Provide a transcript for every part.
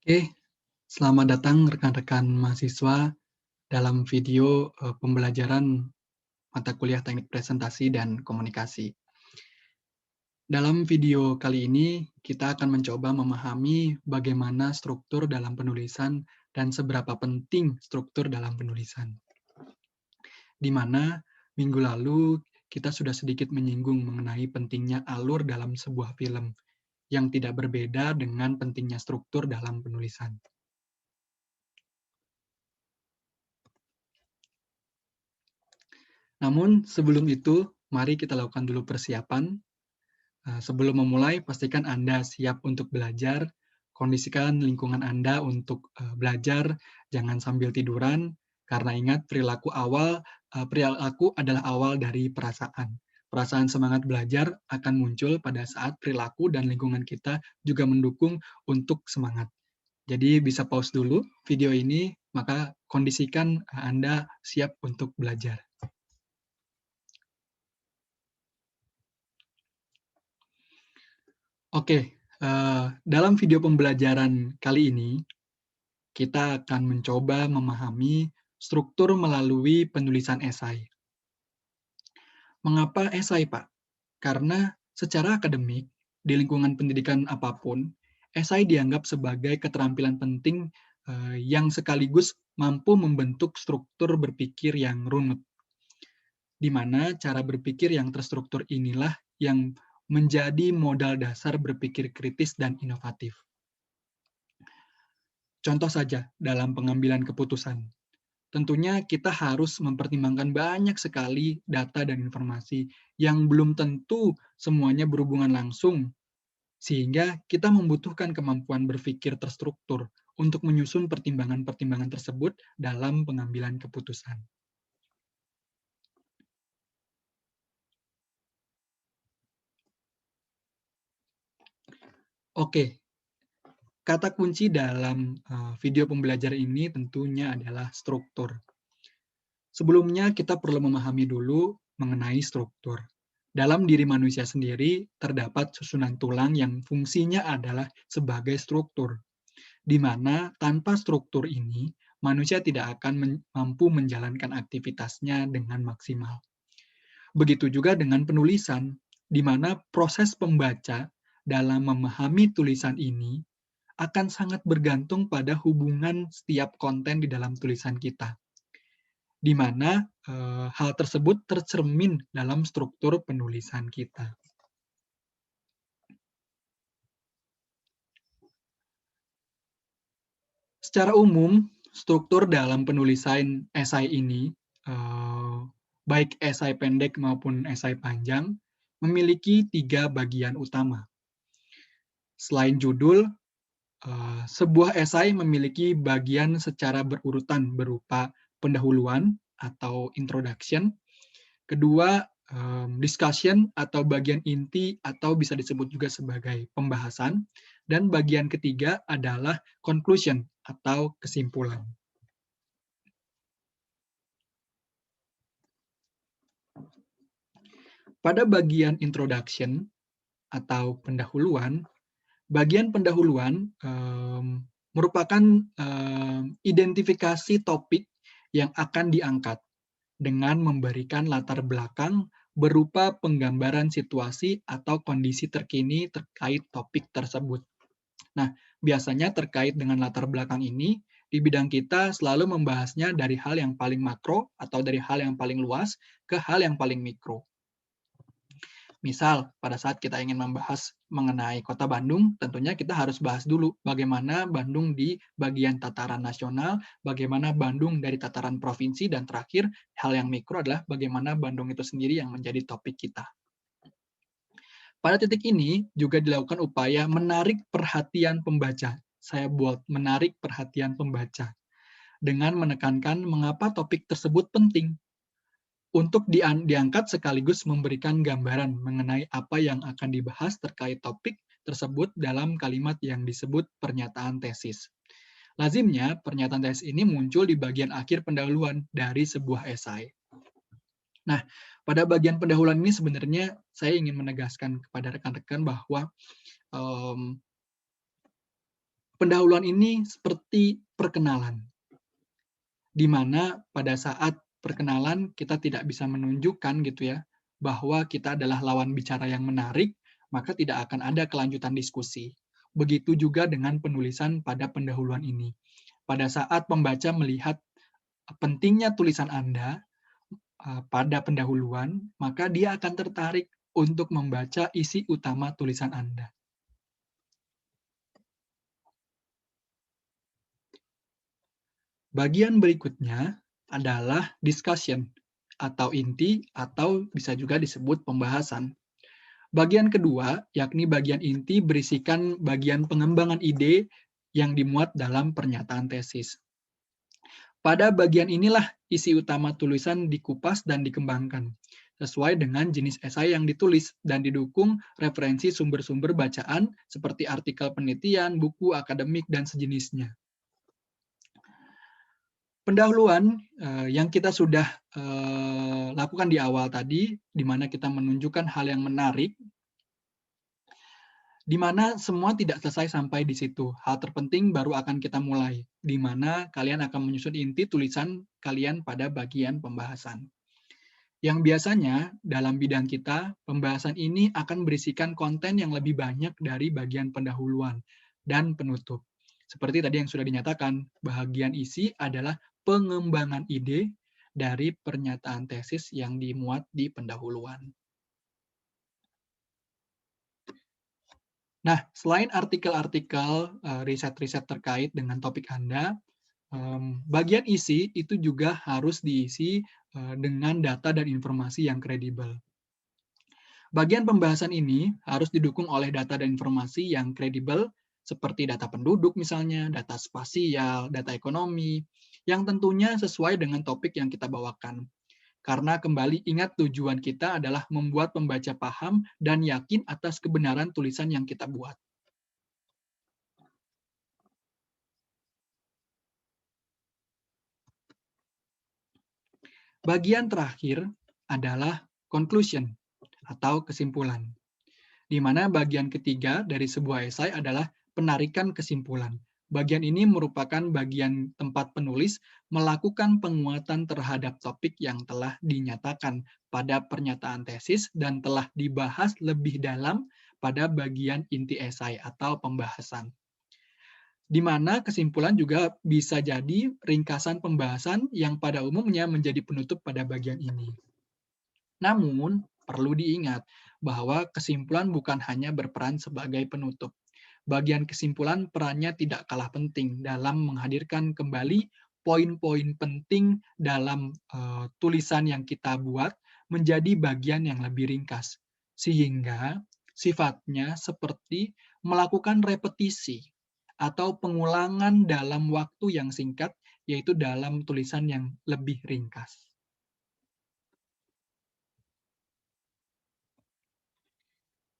Oke, selamat datang rekan-rekan mahasiswa dalam video pembelajaran mata kuliah Teknik Presentasi dan Komunikasi. Dalam video kali ini, kita akan mencoba memahami bagaimana struktur dalam penulisan dan seberapa penting struktur dalam penulisan. Di mana minggu lalu kita sudah sedikit menyinggung mengenai pentingnya alur dalam sebuah film, yang tidak berbeda dengan pentingnya struktur dalam penulisan. Namun sebelum itu, mari kita lakukan dulu persiapan. Sebelum memulai, pastikan Anda siap untuk belajar. Kondisikan lingkungan Anda untuk belajar, jangan sambil tiduran, karena ingat perilaku adalah awal dari perasaan. Perasaan semangat belajar akan muncul pada saat perilaku dan lingkungan kita juga mendukung untuk semangat. Jadi bisa pause dulu video ini, maka kondisikan Anda siap untuk belajar. Oke, dalam video pembelajaran kali ini, kita akan mencoba memahami struktur melalui penulisan esai. Mengapa esai, Pak? Karena secara akademik, di lingkungan pendidikan apapun, esai dianggap sebagai keterampilan penting yang sekaligus mampu membentuk struktur berpikir yang runut, di mana cara berpikir yang terstruktur inilah yang menjadi modal dasar berpikir kritis dan inovatif. Contoh saja dalam pengambilan keputusan. Tentunya kita harus mempertimbangkan banyak sekali data dan informasi yang belum tentu semuanya berhubungan langsung, sehingga kita membutuhkan kemampuan berpikir terstruktur untuk menyusun pertimbangan-pertimbangan tersebut dalam pengambilan keputusan. Oke, kata kunci dalam video pembelajaran ini tentunya adalah struktur. Sebelumnya kita perlu memahami dulu mengenai struktur. Dalam diri manusia sendiri terdapat susunan tulang yang fungsinya adalah sebagai struktur, di mana tanpa struktur ini manusia tidak akan mampu menjalankan aktivitasnya dengan maksimal. Begitu juga dengan penulisan, di mana proses pembaca dalam memahami tulisan ini akan sangat bergantung pada hubungan setiap konten di dalam tulisan kita, di mana hal tersebut tercermin dalam struktur penulisan kita. Secara umum, struktur dalam penulisan esai ini, baik esai pendek maupun esai panjang, memiliki 3 bagian utama. Selain judul, sebuah esai memiliki bagian secara berurutan berupa pendahuluan atau introduction, kedua, discussion atau bagian inti atau bisa disebut juga sebagai pembahasan, dan bagian ketiga adalah conclusion atau kesimpulan. Pada bagian introduction atau pendahuluan, bagian pendahuluan merupakan identifikasi topik yang akan diangkat dengan memberikan latar belakang berupa penggambaran situasi atau kondisi terkini terkait topik tersebut. Nah, biasanya terkait dengan latar belakang ini, di bidang kita selalu membahasnya dari hal yang paling makro atau dari hal yang paling luas ke hal yang paling mikro. Misal, pada saat kita ingin membahas mengenai Kota Bandung, tentunya kita harus bahas dulu bagaimana Bandung di bagian tataran nasional, bagaimana Bandung dari tataran provinsi, dan terakhir, hal yang mikro adalah bagaimana Bandung itu sendiri yang menjadi topik kita. Pada titik ini juga dilakukan upaya menarik perhatian pembaca. Saya buat menarik perhatian pembaca dengan menekankan mengapa topik tersebut penting untuk diangkat sekaligus memberikan gambaran mengenai apa yang akan dibahas terkait topik tersebut dalam kalimat yang disebut pernyataan tesis. Lazimnya, pernyataan tesis ini muncul di bagian akhir pendahuluan dari sebuah esai. Nah, pada bagian pendahuluan ini sebenarnya saya ingin menegaskan kepada rekan-rekan bahwa Pendahuluan ini seperti perkenalan, di mana pada saat perkenalan kita tidak bisa menunjukkan gitu ya, bahwa kita adalah lawan bicara yang menarik, maka tidak akan ada kelanjutan diskusi. Begitu juga dengan penulisan pada pendahuluan ini. Pada saat pembaca melihat pentingnya tulisan Anda pada pendahuluan, maka dia akan tertarik untuk membaca isi utama tulisan Anda. Bagian berikutnya adalah discussion atau inti atau bisa juga disebut pembahasan. Bagian kedua, yakni bagian inti berisikan bagian pengembangan ide yang dimuat dalam pernyataan tesis. Pada bagian inilah isi utama tulisan dikupas dan dikembangkan, sesuai dengan jenis esai yang ditulis dan didukung referensi sumber-sumber bacaan seperti artikel penelitian, buku akademik, dan sejenisnya. Pendahuluan yang kita sudah lakukan di awal tadi, di mana kita menunjukkan hal yang menarik, di mana semua tidak selesai sampai di situ. Hal terpenting baru akan kita mulai, di mana kalian akan menyusun inti tulisan kalian pada bagian pembahasan. Yang biasanya dalam bidang kita, pembahasan ini akan berisikan konten yang lebih banyak dari bagian pendahuluan dan penutup. Seperti tadi yang sudah dinyatakan, bagian isi adalah pengembangan ide dari pernyataan tesis yang dimuat di pendahuluan. Nah, selain artikel-artikel riset-riset terkait dengan topik Anda, bagian isi itu juga harus diisi dengan data dan informasi yang kredibel. Bagian pembahasan ini harus didukung oleh data dan informasi yang kredibel, seperti data penduduk misalnya, data spasial, data ekonomi, yang tentunya sesuai dengan topik yang kita bawakan. Karena kembali ingat tujuan kita adalah membuat pembaca paham dan yakin atas kebenaran tulisan yang kita buat. Bagian terakhir adalah conclusion atau kesimpulan, di mana bagian ketiga dari sebuah esai adalah penarikan kesimpulan. Bagian ini merupakan bagian tempat penulis melakukan penguatan terhadap topik yang telah dinyatakan pada pernyataan tesis dan telah dibahas lebih dalam pada bagian inti esai atau pembahasan. Di mana kesimpulan juga bisa jadi ringkasan pembahasan yang pada umumnya menjadi penutup pada bagian ini. Namun, perlu diingat bahwa kesimpulan bukan hanya berperan sebagai penutup. Bagian kesimpulan perannya tidak kalah penting dalam menghadirkan kembali poin-poin penting dalam tulisan yang kita buat menjadi bagian yang lebih ringkas. Sehingga sifatnya seperti melakukan repetisi atau pengulangan dalam waktu yang singkat, yaitu dalam tulisan yang lebih ringkas.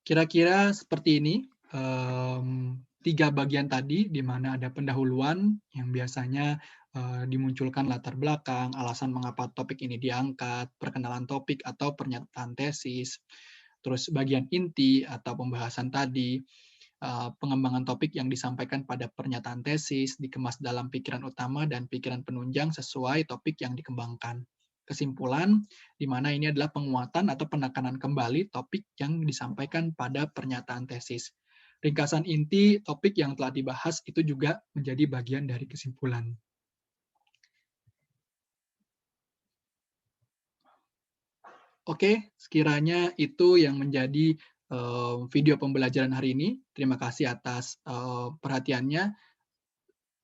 Kira-kira seperti ini, 3 bagian tadi, di mana ada pendahuluan yang biasanya dimunculkan latar belakang, alasan mengapa topik ini diangkat, perkenalan topik atau pernyataan tesis, terus bagian inti atau pembahasan tadi, pengembangan topik yang disampaikan pada pernyataan tesis, dikemas dalam pikiran utama dan pikiran penunjang sesuai topik yang dikembangkan. Kesimpulan, di mana ini adalah penguatan atau penekanan kembali topik yang disampaikan pada pernyataan tesis. Ringkasan inti topik yang telah dibahas itu juga menjadi bagian dari kesimpulan. Oke, sekiranya itu yang menjadi video pembelajaran hari ini. Terima kasih atas perhatiannya.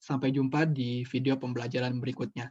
Sampai jumpa di video pembelajaran berikutnya.